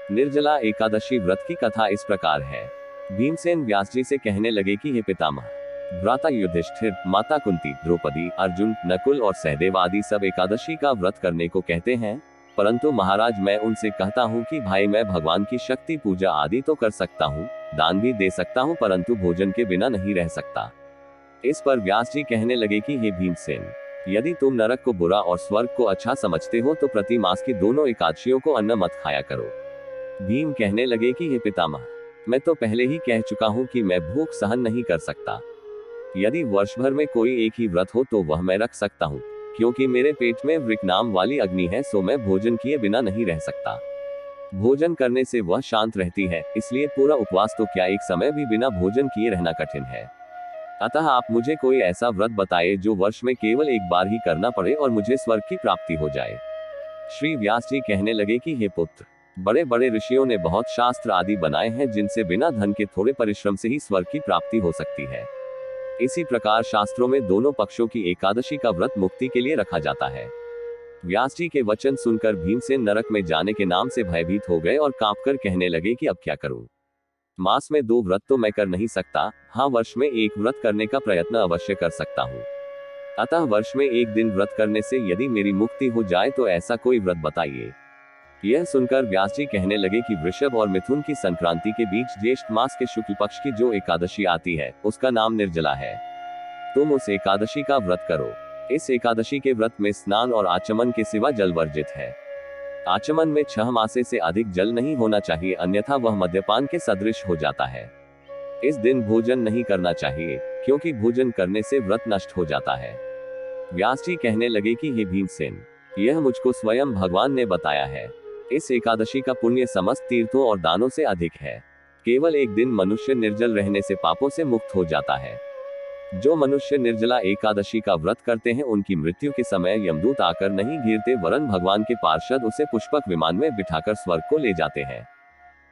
निर्जला एकादशी व्रत की कथा इस प्रकार है। भीमसेन व्यास जी से कहने लगे कि हे पितामह, भ्राता युधिष्ठिर, माता कुंती, द्रौपदी, अर्जुन, नकुल और सहदेव आदि सब एकादशी का व्रत करने को कहते हैं, परंतु महाराज मैं उनसे कहता हूँ कि भाई मैं भगवान की शक्ति पूजा आदि तो कर सकता हूँ, दान भी दे सकता हूँ, परंतु भोजन के बिना नहीं रह सकता। इस पर व्यास जी कहने लगे कि हे भीमसेन, यदि तुम नरक को बुरा और स्वर्ग को अच्छा समझते हो तो प्रति मास की दोनों एकादशियों को अन्न मत खाया करो। भीम कहने लगे कि हे पितामह, मैं तो पहले ही कह चुका हूँ कि मैं भूख सहन नहीं कर सकता। यदि वर्ष भर में कोई एक ही व्रत हो तो वह मैं रख सकता हूँ, क्योंकि मेरे पेट में वृक नाम वाली अग्नि है, सो मैं भोजन किए बिना नहीं रह सकता। भोजन करने से वह शांत रहती है, इसलिए पूरा उपवास तो क्या एक समय भी बिना भोजन किए रहना कठिन है। अतः आप मुझे कोई ऐसा व्रत बताइए जो वर्ष में केवल एक बार ही करना पड़े और मुझे स्वर्ग की प्राप्ति हो जाए। श्री व्यास जी कहने लगे कि हे पुत्र, बड़े बड़े ऋषियों ने बहुत शास्त्र आदि बनाए हैं जिनसे बिना धन के थोड़े परिश्रम से ही स्वर्ग की प्राप्ति हो सकती है। इसी प्रकार शास्त्रों में दोनों पक्षों की एकादशी का व्रत मुक्ति के लिए रखा जाता है। व्यास जी के वचन सुनकर भीमसेन नरक में जाने के नाम से भयभीत हो गए और कांपकर कहने लगे कि अब क्या करूं। मास में 2 व्रत तो मैं कर नहीं सकता, हाँ वर्ष में एक व्रत करने का प्रयत्न अवश्य कर सकता हूँ। अतः वर्ष में एक दिन व्रत करने से यदि मेरी मुक्ति हो जाए तो ऐसा कोई व्रत बताइए। यह सुनकर व्यास जी कहने लगे कि वृषभ और मिथुन की संक्रांति के बीच ज्येष्ठ मास के शुक्ल पक्ष की जो एकादशी आती है उसका नाम निर्जला है। तुम उस एकादशी का व्रत करो। इस एकादशी के व्रत में स्नान और आचमन के सिवा जल वर्जित है। आचमन में 6 मासे से अधिक जल नहीं होना चाहिए, अन्यथा वह मद्यपान के सदृश हो जाता है। इस दिन भोजन नहीं करना चाहिए, क्योंकि भोजन करने से व्रत नष्ट हो जाता है। व्यास जी कहने लगे कि हे भीमसेन, यह मुझको स्वयं भगवान ने बताया है। इस एकादशी का पुण्य समस्त तीर्थों और दानों से अधिक है। केवल एक दिन मनुष्य निर्जल रहने से पापों से मुक्त हो जाता है। जो मनुष्य निर्जला एकादशी का व्रत करते हैं उनकी मृत्यु के समय यमदूत आकर नहीं घेरते, वरन भगवान के पार्षद उसे पुष्पक विमान में बिठाकर स्वर्ग को ले जाते हैं।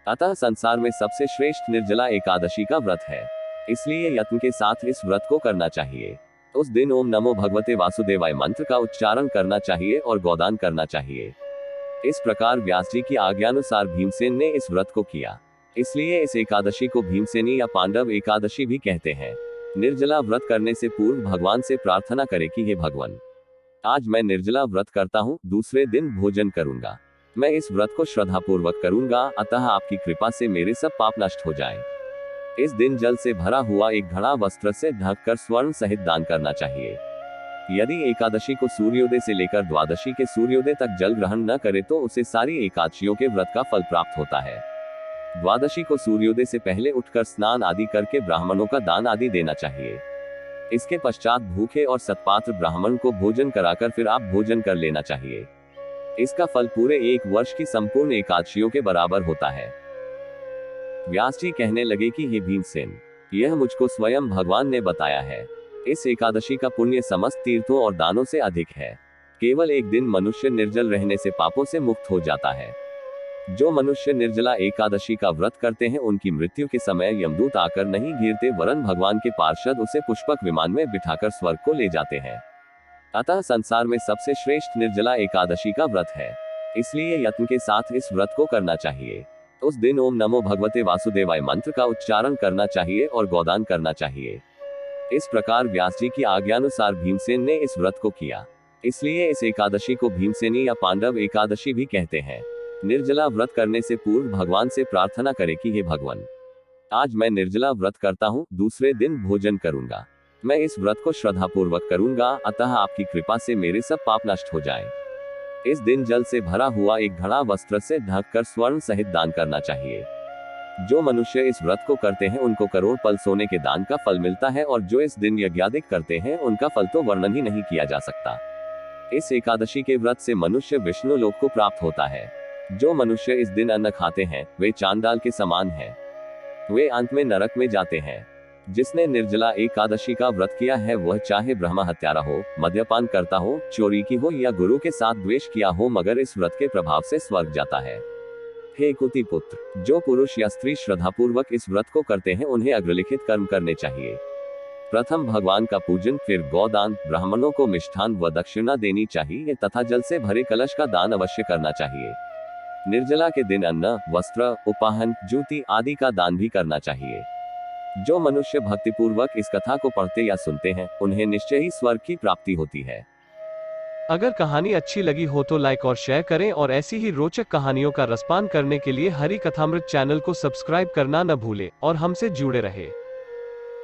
अतः संसार में सबसे श्रेष्ठ निर्जला एकादशी का व्रत है, इसलिए यत्न के साथ इस व्रत को करना चाहिए। उस दिन ओम नमो भगवते वासुदेवाय मंत्र का उच्चारण करना चाहिए और गोदान करना चाहिए। इस प्रकार व्यास जी की आज्ञानुसार भीमसेन ने इस व्रत को किया। इसलिए इस एकादशी को भीमसेनी या पांडव एकादशी भी कहते हैं। निर्जला व्रत करने से पूर्व भगवान से प्रार्थना करें कि हे भगवान, आज मैं निर्जला व्रत करता हूँ, दूसरे दिन भोजन करूंगा। मैं इस व्रत को श्रद्धापूर्वक करूंगा, अतः आपकी कृपा से मेरे सब पाप नष्ट हो जाएं। इस दिन जल से भरा हुआ एक घड़ा वस्त्र से ढककर स्वर्ण सहित दान करना चाहिए। यदि एकादशी को सूर्योदय से लेकर द्वादशी के सूर्योदय तक जल ग्रहण न करे तो उसे सारी एकादशियों के व्रत का फल प्राप्त होता है। द्वादशी को सूर्योदय से पहले उठकर स्नान आदि करके ब्राह्मणों का दान आदि देना चाहिए। इसके पश्चात भूखे और सत्पात्र ब्राह्मण को भोजन कराकर फिर आप भोजन कर लेना चाहिए। इसका फल पूरे 1 वर्ष की संपूर्ण एकादशियों के बराबर होता है। व्यास जी कहने लगे कि हे भीमसेन, यह मुझको स्वयं भगवान ने बताया है। इस एकादशी का पुण्य समस्त तीर्थों और दानों से अधिक है। केवल एक दिन मनुष्य निर्जल रहने से पापों से मुक्त हो जाता है। जो मनुष्य निर्जला एकादशी का व्रत करते हैं उनकी मृत्यु के समय यमदूत आकर नहीं घेरते, वरन भगवान के पार्षद उसे पुष्पक विमान में बिठाकर स्वर्ग को ले जाते हैं। अतः संसार में सबसे श्रेष्ठ निर्जला एकादशी का व्रत है, इसलिए यत्न के साथ इस व्रत को करना चाहिए। उस दिन ओम नमो भगवते वासुदेवाय मंत्र का उच्चारण करना चाहिए और गोदान करना चाहिए। इस प्रकार व्यास जी की आज्ञानुसार भीमसेन ने इस व्रत को किया। इसलिए इस एकादशी को भीमसेनी या पांडव एकादशी भी कहते हैं। निर्जला व्रत करने से पूर्व भगवान से प्रार्थना करें कि हे भगवान, आज मैं निर्जला व्रत करता हूँ, दूसरे दिन भोजन करूंगा। मैं इस व्रत को श्रद्धापूर्वक करूंगा, अतः आपकी कृपा से मेरे सब पाप नष्ट हो जाएं। इस दिन जल से भरा हुआ एक घड़ा वस्त्र से ढककर स्वर्ण सहित दान करना चाहिए। जो मनुष्य इस व्रत को करते हैं उनको करोड़ पल सोने के दान का फल मिलता है, और जो इस दिन यज्ञादिक करते हैं उनका फल तो वर्णन ही नहीं किया जा सकता। इस एकादशी के व्रत से मनुष्य विष्णु लोक को प्राप्त होता है। जो मनुष्य इस दिन अन्न खाते हैं वे चांडाल के समान हैं। वे अंत में नरक में जाते हैं। जिसने निर्जला एकादशी का व्रत किया है वह चाहे ब्रह्म हत्यारा हो, मद्यपान करता हो, चोरी की हो या गुरु के साथ द्वेष किया हो, मगर इस व्रत के प्रभाव से स्वर्ग जाता है। हे कुति पुत्र, जो पुरुष या स्त्री श्रद्धापूर्वक इस व्रत को करते हैं उन्हें अग्रलिखित कर्म करने चाहिए। प्रथम भगवान का पूजन, फिर गोदान, ब्राह्मणों को मिष्ठान व दक्षिणा देनी चाहिए तथा जल से भरे कलश का दान अवश्य करना चाहिए। निर्जला के दिन अन्न, वस्त्र, उपाहन, जूती आदि का दान भी करना चाहिए। जो मनुष्य भक्तिपूर्वक इस कथा को पढ़ते या सुनते हैं, उन्हें निश्चय ही स्वर्ग की प्राप्ति होती है। अगर कहानी अच्छी लगी हो तो लाइक और शेयर करें और ऐसी ही रोचक कहानियों का रसपान करने के लिए हरि कथामृत चैनल को सब्सक्राइब करना न भूलें और हमसे जुड़े रहें।